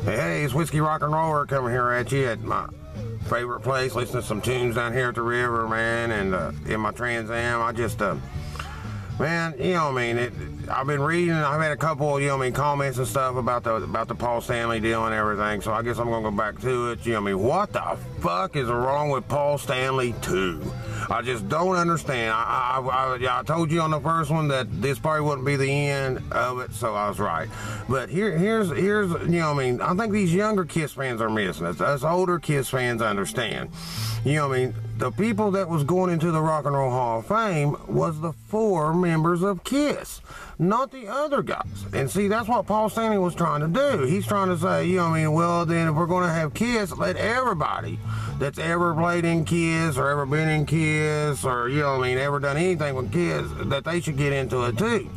Hey, it's Whiskey Rock and Roller coming here at you at my favorite place, listening to some tunes down here at the river, man, and in my Trans Am. I just, man, you know what I mean, I've been reading, I've had a couple, you know what I mean, comments and stuff about the Paul Stanley deal and everything, so I guess I'm gonna go back to it. You know what I mean, what the fuck is wrong with Paul Stanley 2? I just don't understand. I told you on the first one that this probably wouldn't be the end of it, so I was right. But here's you know what I mean, I think these younger Kiss fans are missing it. Us older Kiss fans understand. You know what I mean, the people that was going into the Rock and Roll Hall of Fame was the 4 members of Kiss, not the other guys. And see, that's what Paul Stanley was trying to do. He's trying to say, you know what I mean, well, then if we're going to have Kiss, let everybody that's ever played in Kiss or ever been in Kiss or, you know what I mean, ever done anything with Kiss, that they should get into it too.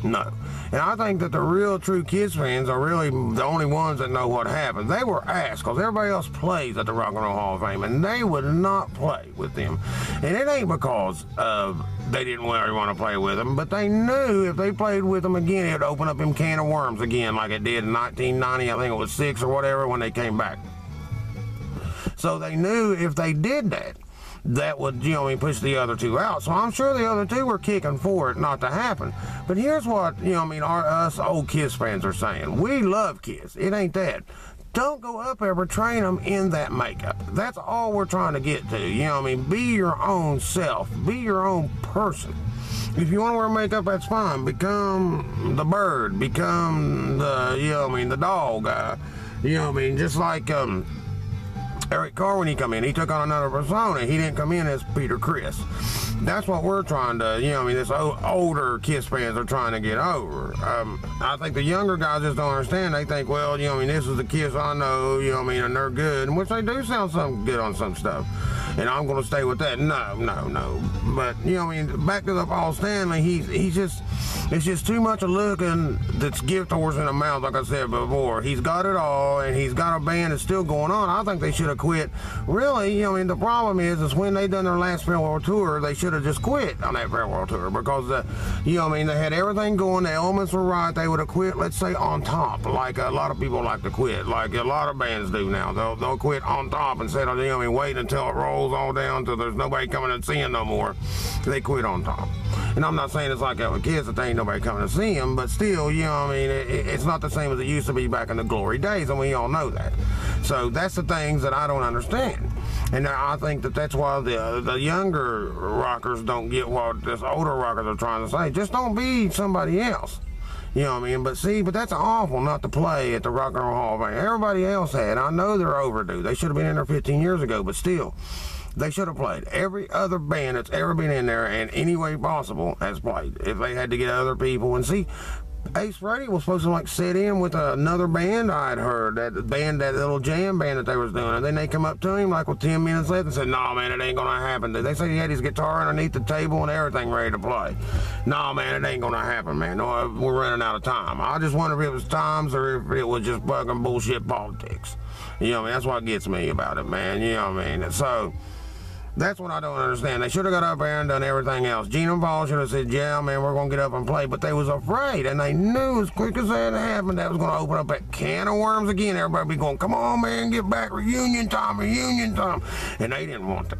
No. And I think that the real true Kiss fans are really the only ones that know what happened. They were asked, because everybody else plays at the Rock and Roll Hall of Fame, and they would not play with them. And it ain't because they didn't really want to play with them, but they knew if they played with them again, it would open up them can of worms again, like it did in 1990, I think it was 6 or whatever, when they came back. So they knew if they did that, that would, you know, push the other 2 out. So I'm sure the other 2 were kicking for it not to happen. But here's what, you know, I mean, us old Kiss fans are saying. We love Kiss. It ain't that. Don't go up there portraying them in that makeup. That's all we're trying to get to. You know what I mean? Be your own self. Be your own person. If you want to wear makeup, that's fine. Become the bird. Become the, you know what I mean, the dog. You know what I mean? Just like, Eric Carr, when he come in, he took on another persona. He didn't come in as Peter Criss. That's what we're trying to, you know, I mean, this older Kiss fans are trying to get over. I think the younger guys just don't understand. They think, well, you know, I mean, this is the Kiss I know, you know, I mean, and they're good, which they do sound some good on some stuff. And I'm going to stay with that. No. But, you know, I mean, back to the Paul Stanley, he's just, it's just too much of looking that's gift horse in the mouth, like I said before. He's got it all, and he's got a band that's still going on. I think they should have quit. Really, you know, I mean, the problem is when they done their last farewell tour, they should have just quit on that farewell tour because, you know, I mean, they had everything going. The elements were right. They would have quit, let's say, on top, like a lot of people like to quit, like a lot of bands do now. They'll quit on top instead of, you know, I mean, wait until it rolls all down until there's nobody coming and seeing no more. They quit on top. And I'm not saying it's like that with Kiss that there ain't nobody coming to see them, but still, you know, I mean, it's not the same as it used to be back in the glory days, and we all know that. So that's the things that I don't understand. And I think that that's why the younger rockers don't get what this older rockers are trying to say. Just don't be somebody else. You know what I mean? But see, but that's awful not to play at the Rock and Roll Hall of Fame. Everybody else had. I know they're overdue. They should have been in there 15 years ago, but still, they should have played. Every other band that's ever been in there in any way possible has played. If they had to get other people. And see, Ace Frehley was supposed to like sit in with another band I had heard, that little jam band that they was doing, and then they come up to him like with 10 minutes left and said, "No, man, it ain't gonna happen." They say he had his guitar underneath the table and everything ready to play. "No, man, it ain't gonna happen, man. No, we're running out of time." I just wonder if it was times or if it was just fucking bullshit politics. You know what I mean? That's what gets me about it, man. You know what I mean? So that's what I don't understand. They should have got up there and done everything else. Gene and Paul should have said, "Yeah, man, we're going to get up and play." But they was afraid, and they knew as quick as that happened, that was going to open up that can of worms again. Everybody be going, "Come on, man, get back, reunion time, reunion time." And they didn't want that.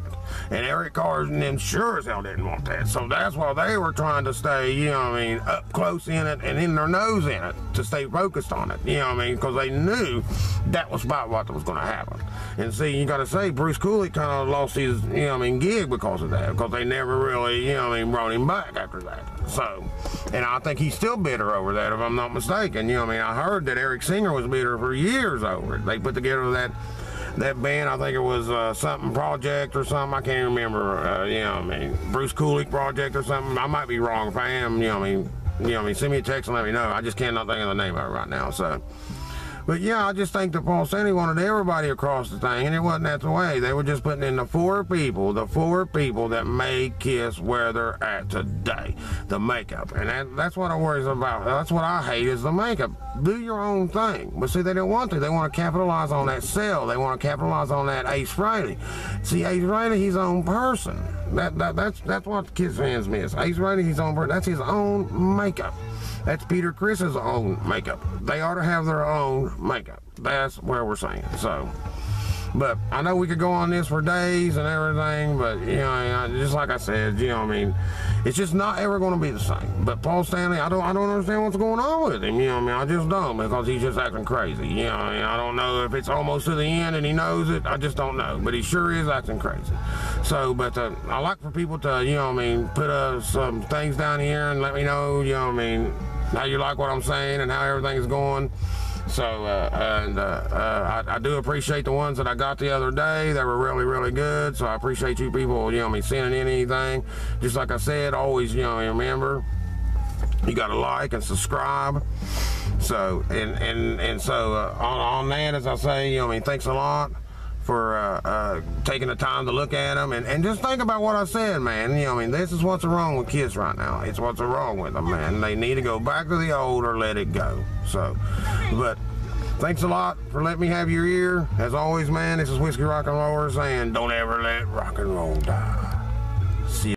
And Eric Carr and them sure as hell didn't want that. So that's why they were trying to stay, you know what I mean, up close in it and in their nose in it to stay focused on it. You know what I mean? Because they knew that was about what was going to happen. And see, you got to say, Bruce Cooley kind of lost his, you know what I mean, gig because of that. Because they never really, you know what I mean, brought him back after that. So, and I think he's still bitter over that, if I'm not mistaken. You know what I mean? I heard that Eric Singer was bitter for years over it. They put together that band, I think it was something project or something, I can't remember, you know what I mean, Bruce Cooley project or something. I might be wrong. If I am, you know what I mean, send me a text and let me know. I just cannot think of the name of it right now. So, but yeah, I just think that Paul Stanley wanted everybody across the thing, and it wasn't that the way. They were just putting in the four people that made Kiss where they're at today, the makeup. And that's what I worry about. That's what I hate, is the makeup. Do your own thing. But see, they don't want to. They want to capitalize on that sell. They want to capitalize on that Ace Frehley. See, Ace Frehley, he's his own person. That's what the Kiss fans miss. Ace Frehley, he's his own person. That's his own makeup. That's Peter Chris's own makeup. They ought to have their own makeup. That's where we're saying. So, but I know we could go on this for days and everything, but, you know, just like I said, you know what I mean, it's just not ever going to be the same. But Paul Stanley, I don't understand what's going on with him, you know what I mean, I just don't, because he's just acting crazy, you know what I mean, I don't know if it's almost to the end and he knows it, I just don't know, but he sure is acting crazy. So, but I like for people to, you know what I mean, put some things down here and let me know, you know what I mean, how you like what I'm saying and how everything's going. So, I do appreciate the ones that I got the other day. They were really, really good. So I appreciate you people, you know, sending in anything. Just like I said, always, you know, remember, you got to like and subscribe. So, so on that, as I say, you know, thanks a lot for taking the time to look at them and just think about what I said, man. You know, this is what's wrong with kids right now. It's what's wrong with them, man. They need to go back to the old or let it go. So, but thanks a lot for letting me have your ear. As always, man, this is Whiskey Rock and Roller saying, don't ever let rock and roll die. See you.